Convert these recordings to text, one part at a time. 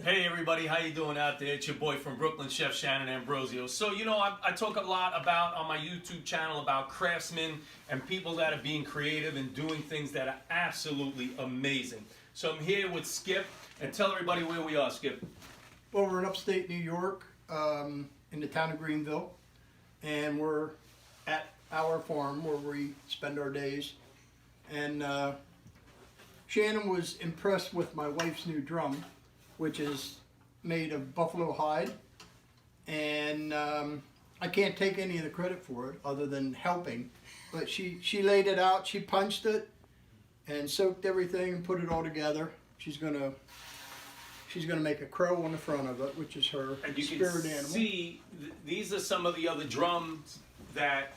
Hey everybody, how you doing out there? It's your boy from Brooklyn, Chef Shannon Ambrosio. So, you know, I talk a lot about on my YouTube channel about craftsmen and people that are being creative and doing things that are absolutely amazing. So I'm here with Skip, and tell everybody where we are, Skip. Well, we're in upstate New York, in the town of Greenville, and we're at our farm where we spend our days. And Shannon was impressed with my wife's new drum, which is made of buffalo hide, and I can't take any of the credit for it other than helping, but she laid it out, she punched it and soaked everything and put it all together. She's gonna make a crow on the front of it, which is her spirit animal. See, these are some of the other drums that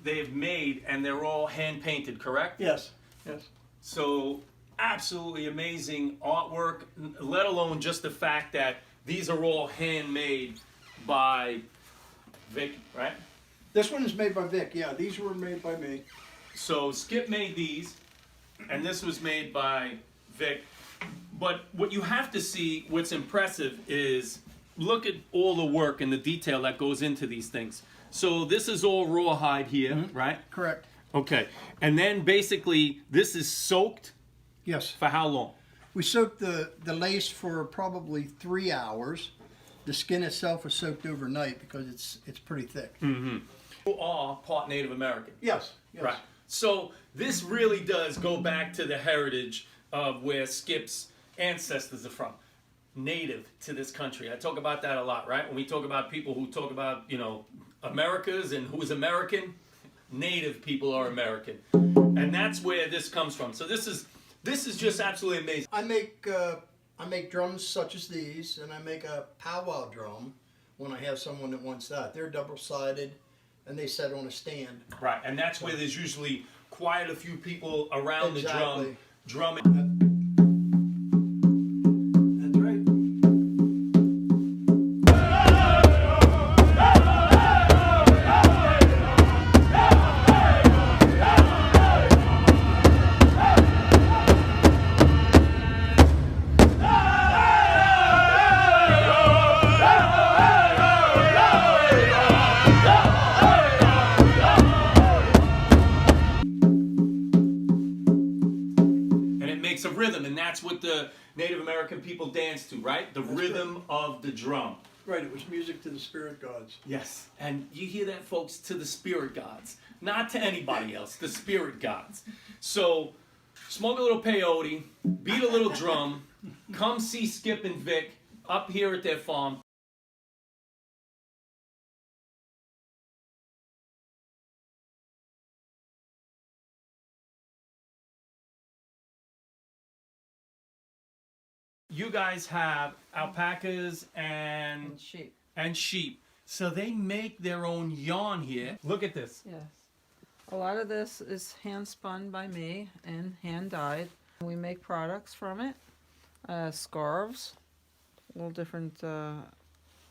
they've made, and they're all hand painted, correct? Yes, yes. So absolutely amazing artwork, let alone just the fact that these are all handmade by Vicki, right? This one is made by Vic, yeah, these were made by me. So Skip made these, and this was made by Vic. But what you have to see, what's impressive is, look at all the work and the detail that goes into these things. So this is all rawhide here, right? Correct. Okay, and then basically this is soaked. Yes. For how long? We soaked the lace for probably 3 hours. The skin itself was soaked overnight because it's pretty thick. Mm-hmm. You are part Native American. Yes, yes. Right. So this really does go back to the heritage of where Skip's ancestors are from. Native to this country. I talk about that a lot, right? When we talk about people who talk about, you know, Americas and who is American, Native people are American. And that's where this comes from. So this is just absolutely amazing. I make drums such as these, and I make a powwow drum when I have someone that wants that. They're double-sided, and they set on a stand. Right, and that's where there's usually quite a few people around the drum drumming. That's right. A rhythm, and that's what the Native American people dance to, right? The rhythm of the drum. Right, it was music to the spirit gods. Yes, and you hear that, folks, to the spirit gods, not to anybody else, the spirit gods. So, smoke a little peyote, beat a little drum, come see Skip and Vic up here at their farm. You guys have alpacas and sheep. So they make their own yarn here. Look at this. Yes. A lot of this is hand spun by me and hand dyed. We make products from it. Scarves, a little different.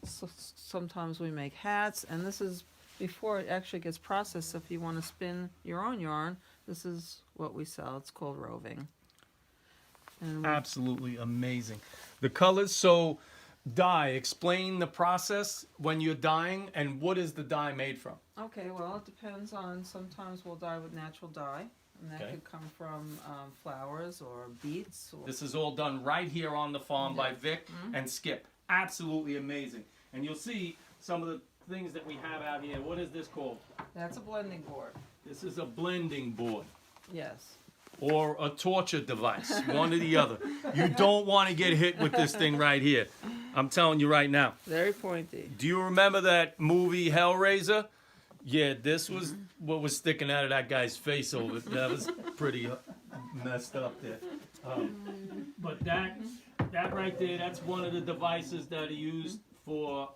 Sometimes we make hats, and this is before it actually gets processed. If you want to spin your own yarn, this is what we sell. It's called roving. Absolutely amazing. The colors, so dye, explain the process when you're dyeing, and what is the dye made from? Okay, well, it depends on, sometimes we'll dye with natural dye, and that could come from flowers or beets. Or this is all done right here on the farm by Vic and Skip. Absolutely amazing. And you'll see some of the things that we have out here. What is this called? That's a blending board. This is a blending board. Yes. Or a torture device, one or the other. You don't want to get hit with this thing right here. I'm telling you right now. Very pointy. Do you remember that movie Hellraiser? Yeah, this was what was sticking out of that guy's face over it. That was pretty messed up there. But that right there, that's one of the devices that are used for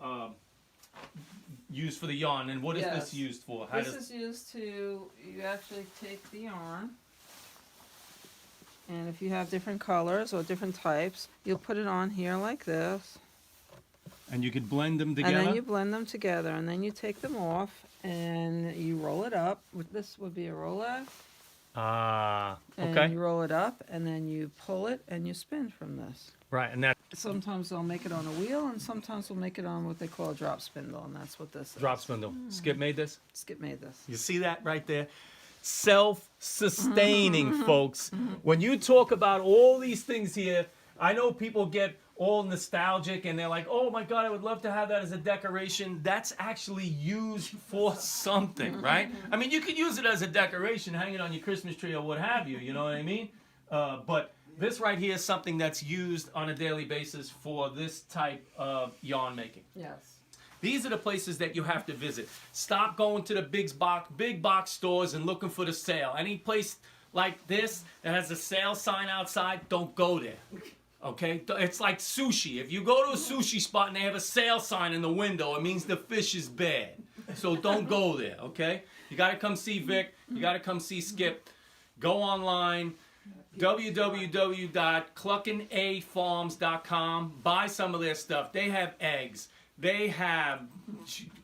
the yarn. And what is this used for? This is used to, you actually take the yarn, and if you have different colors or different types, you'll put it on here like this. And you could blend them together? And then you blend them together, and then you take them off, and you roll it up. This would be a roller, Ah, And okay. you roll it up, and then you pull it, and you spin from this. Right, and that Sometimes they'll make it on a wheel, and sometimes they'll make it on what they call a drop spindle, and that's what this drop is. spindle. Skip made this. Skip made this. You see that right there? Self-sustaining, folks. When you talk about all these things here, I know people get all nostalgic and they're like, oh my God, I would love to have that as a decoration. That's actually used for something, right? I mean, you could use it as a decoration, hang it on your Christmas tree or what have you, you know what I mean? But this right here is something that's used on a daily basis for this type of yarn making. Yes. These are the places that you have to visit. Stop going to the big box stores and looking for the sale. Any place like this that has a sale sign outside, don't go there. Okay? It's like sushi. If you go to a sushi spot and they have a sale sign in the window, it means the fish is bad. So don't go there, okay? You got to come see Vic. You got to come see Skip. Go online. www.cluckinafarms.com. Buy some of their stuff. They have eggs. They have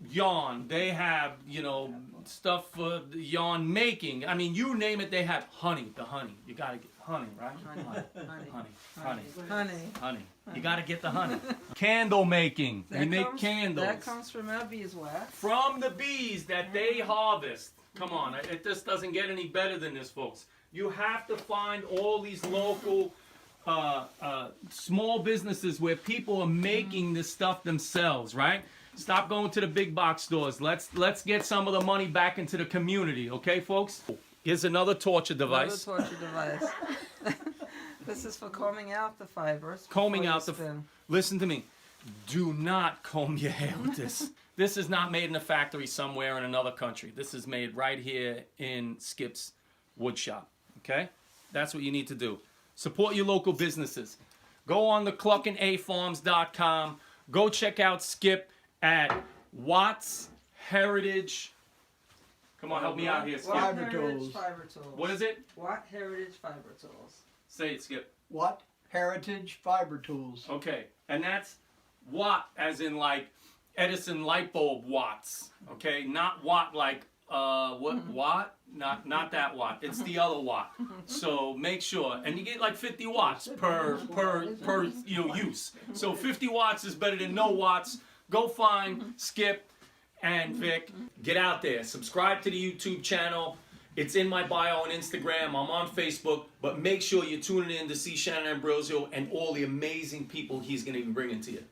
yarn. They have, you know, stuff for yarn making. I mean, you name it, they have honey. The honey. You got to get honey, right? Honey. You got to get the honey. Candle making. They make candles. That comes from our beeswax. From the bees that they harvest. Come on, it just doesn't get any better than this, folks. You have to find all these local small businesses where people are making this stuff themselves, right? Stop going to the big box stores. Let's get some of the money back into the community, okay, folks? Here's another torture device. Another torture device. This is for combing out the fibers. Combing before out you the. spin. Listen to me. Do not comb your hair with this. This is not made in a factory somewhere in another country. This is made right here in Skip's wood shop. Okay? That's what you need to do. Support your local businesses. Go on the cluckinafarms.com. Go check out Skip at Watts Heritage. Come on, help me out here, Skip. Watt Fiber Heritage tools. Fiber Tools. What is it? Watt Heritage Fiber Tools. Say it, Skip. Watt Heritage Fiber Tools. Okay, and that's watt as in like Edison light bulb watts. Okay, not watt like watt? Not that watt. It's the other watt. So make sure, and you get like 50 watts per use. So 50 watts is better than no watts. Go find Skip and Vic. Get out there. Subscribe to the YouTube channel. It's in my bio on Instagram. I'm on Facebook. But make sure you're tuning in to see Shannon Ambrosio and all the amazing people he's going to be bringing to you.